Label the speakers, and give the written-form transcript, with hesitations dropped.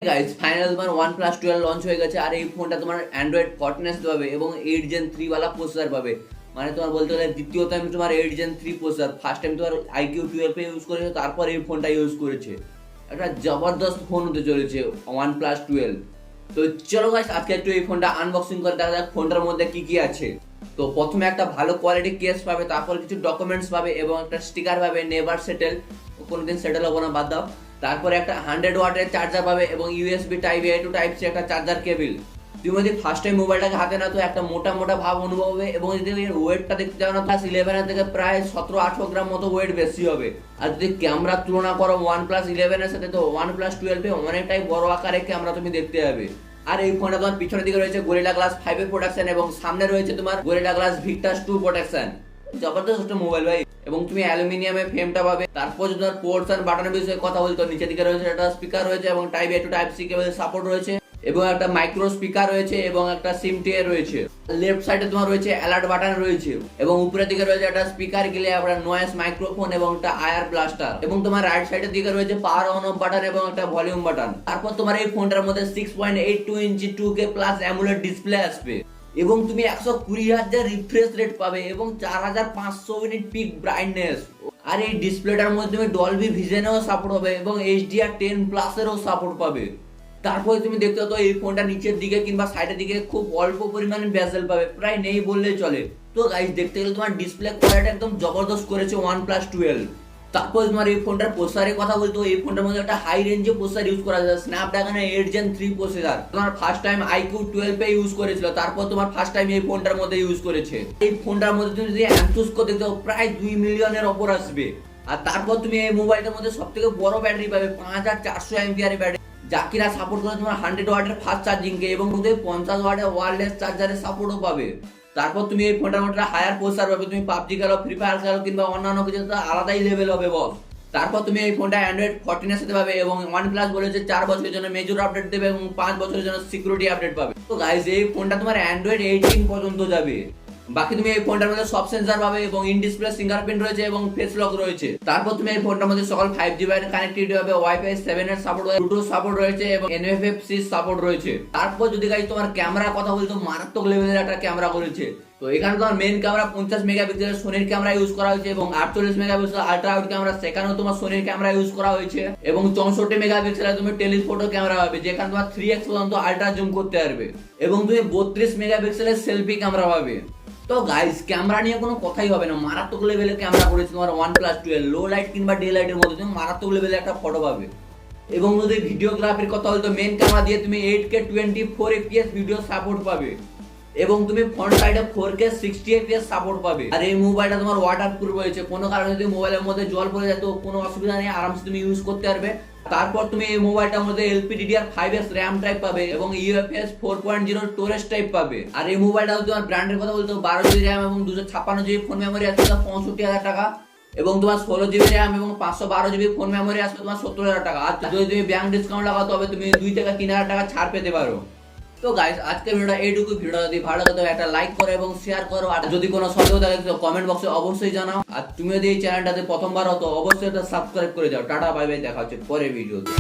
Speaker 1: Guys final তোমার OnePlus 12 launch হয়ে গেছে আর এই ফোনটা তোমার Android 14 আসতে পাবে এবং 8 Gen 3 वाला প্রসেসর পাবে। মানে তোমার বলতে গেলে দ্বিতীয় টাইম তোমার 8 Gen 3 প্রসেসর, ফার্স্ট টাইম তোমার IQ12 এ ইউজ করেছে, তারপর এই ফোনটা ইউজ করেছে। একটা জবরদস্ত ফোন হতে চলেছে OnePlus 12। তো চলো গাইস আজকে একটু এই ফোনটা আনবক্সিং করে দেখা যাক ফোনটার মধ্যে কি কি আছে। তো প্রথমে একটা ভালো কোয়ালিটি কেস পাবে, তারপর কিছু ডকুমেন্টস পাবে এবং একটা স্টিকার পাবে নেভার সেটেল, কোনোদিন সেটেল হবো না, বাদ দাও। তারপরে একটা 100 ওয়াটের চার্জার পাবে এবং USB type A to type C একটা চার্জার কেবল। তুমি যদি ফার্স্ট টাইম মোবাইলটাকে হাতে না তো একটা মোটা মোটা ভাব অনুভব হবে এবং যদি এর ওয়েটটা দেখতে চাও না ক্লাস 11 থেকে প্রায় 17-18 গ্রাম মতো ওয়েট বেশি হবে। আর যদি ক্যামেরা তুলনা করো OnePlus 11 এর সাথে তো OnePlus 12 এ অনেকটাই বড় আকারের ক্যামেরা তুমি দেখতে পাবে। আর এই ফোনটা তোমার পিছনের দিকে রয়েছে Gorilla Glass 5 এর প্রোটেকশন এবং সামনে রয়েছে তোমার Gorilla Glass Victus 2 প্রোটেকশন। জবরদস্ত একটা মোবাইল ভাই। এবং তুমি অ্যালুমিনিয়ামের ফ্রেমটা পাবে। তারপর যদি তোমার পোর্টস এন্ড বাটনের বিষয়ে কথা বলতো, নিচে দিকে রয়েছে একটা স্পিকার রয়েছে এবং type A to type C cable support রয়েছে এবং একটা মাইক্রো স্পিকার রয়েছে এবং একটা সিম ট্রে রয়েছে। লেফট সাইডে তোমার রয়েছে অ্যালার্ট বাটন রয়েছে এবং উপরের দিকে রয়েছে একটা স্পিকার গিলে একটা নয়েজ মাইক্রোফোন এবং একটা আয়ার ব্লাস্টার এবং তোমার রাইট সাইডের দিকে রয়েছে পাওয়ার অন অফ বাটন এবং একটা ভলিউম বাটন। তারপর তোমার এই ফোনটার মধ্যে 6.82 ইঞ্চি 2K প্লাস অ্যামোলেড ডিসপ্লে আসবে এবং তুমি 120,000 রিফ্রেশ রেট পাবে এবং 4500 ইউনিট পিক ব্রাইটনেস। আর এই ডিসপ্লেটার মধ্যে তুমি ডলবি ভিশনেও সাপোর্ট হবে এবং HDR10 প্লাসেরও সাপোর্ট পাবে। তারপরে তুমি দেখতে পাচ্ছ এই ফোনটা নিচের দিকে কিংবা সাইডের দিকে খুব অল্প পরিমাণে বেজেল পাবে, প্রায় নেই বললেই চলে। তো গাইস দেখতে গেলে তোমার ডিসপ্লে কোয়ালিটি একদম জবরদস্ত করেছে OnePlus 12। তারপর তোমার এই ফোনটার প্রসেসরের কথা বলতো, এই ফোনটার মধ্যে একটা হাই রেঞ্জে প্রসেসর ইউজ করা যায়, স্ন্যাপড্রাগনের 8 Gen 3 প্রসেসর। তোমার ফার্স্ট টাইম IQ12 এ ইউজ করেছিল, তারপর তোমার ফার্স্ট টাইম এই ফোনটার মধ্যে ইউজ করেছে। এই ফোনটার মধ্যে তুমি যদি অ্যান্থুস করে দেখো প্রায় 2 মিলিয়নের ওপর আসবে। আর তারপর তুমি এই মোবাইলটার মধ্যে সবথেকে বড় ব্যাটারি পাবে 5400 mAh এর ব্যাটারি, যা কিনা সাপোর্ট করে তোমার 100 ওয়াটের ফাস্ট চার্জিং কে এবং তুমি 50 ওয়াটের ওয়্যারলেস চার্জারের সাপোর্টও পাবে। তারপর তুমি এই ফোনটার মধ্যে হায়ার প্রসেসর পাবে, তুমি PUBG খেলো, ফ্রি ফায়ার খেলো কিংবা অন্যান্য কিছু আলাদাই লেভেল হবে বস। তারপর তুমি এই ফোনটা Android 14 এর সাথে পাবে এবং OnePlus বলেছে 4 বছরের জন্য মেজর আপডেট দেবে এবং 5 বছরের জন্য সিকিউরিটি আপডেট পাবে। তো গাইস এই ফোনটা তোমার Android 18 পর্যন্ত যাবে। বাকি তুমি এই ফোনটার মধ্যে সব সেন্সর পাবে এবং ইন ডিসপ্লে ফিঙ্গারপ্রিন্ট রয়েছে এবং ফেস লক রয়েছে। তারপর তুমি এই ফোনটার মধ্যে সকল 5G ওয়্যারলেস কানেক্টিভিটি হবে, Wi-Fi 7 এর সাপোর্ট, ব্লুটুথ সাপোর্ট রয়েছে এবং NFC সাপোর্ট রয়েছে। তারপর যদি গাইস তোমার ক্যামেরার কথা বলি তো মারাত্মক লেভেলের একটা ক্যামেরা করেছে। তো এখানে তোমার মেইন ক্যামেরা 50 মেগাপিক্সেলের সোনির ক্যামেরা ইউজ করা হয়েছে এবং 48 মেগাপিক্সেল আল্ট্রা ওয়াইড ক্যামেরা সেখানেও তোমার সোনির ক্যামেরা ইউজ করা হয়েছে এবং 64 মেগাপিক্সেলের তুমি টেলিফোটো ক্যামেরা পাবে, যেখানে তোমার 3x পর্যন্ত আল্ট্রা জুম করতে পারবে এবং তুমি 32 মেগাপিক্সেলের সেলফি ক্যামেরা পাবে। তো গাইস ক্যামেরা নিয়ে কোনো কথাই হবে না, মারাত্মক লেভেলের ক্যামেরা করেছে তোমার OnePlus 12। লো লাইট কিংবা ডে লাইটের মধ্যে তুমি মারাত্মক লেভেলের একটা ফটো পাবে। এবং যদি ভিডিওগ্রাফির কথা বলতো মেইন ক্যামেরা দিয়ে তুমি 8K 24 fps ভিডিও সাপোর্ট পাবে এবং তুমি ফ্রন্ট সাইডে 4K 60 fps সাপোর্ট পাবে। আর এই মোবাইলটা তোমার ওয়াটারপ্রুফ রয়েছে, কোনো কারণে যদি মোবাইলের মধ্যে জল পড়ে যায় তো কোনো অসুবিধা নেই, আরামসে তুমি ইউজ করতে পারবে। তারপর তুমি এই মোবাইলটার মধ্যে LPDDR5 RAM টাইপ পাবে এবং UFS 4.0 স্টোরেজ টাইপ পাবে। আর এই মোবাইলটা তোমার ব্র্যান্ডের কথা বলতে 12GB RAM এবং 256GB ফোন মেমোরি আসবে 65,000 টাকা এবং তোমার 16GB RAM এবং 512GB ফোন মেমোরি আসবে তোমার 70,000 টাকা। আর যদি তুমি ব্যাংক ডিসকাউন্ট লাগাও তবে তুমি 2 থেকে 3,000 টাকা ছাড় পেতে পারো। তো গাইস আজকের ভিডিওটা এইটুকু। ভিডিওটা যদি ভালো লাগে একটা লাইক করো এবং শেয়ার করো, আর যদি কোনো সন্দেহ থাকে তো কমেন্ট বক্সে অবশ্যই জানাও। আর তুমি যদি এই চ্যানেলটাতে প্রথমবার হতো অবশ্যই এটা সাবস্ক্রাইব করে যাও। টাটা বাই বাই, দেখা হচ্ছে পরের ভিডিওতে।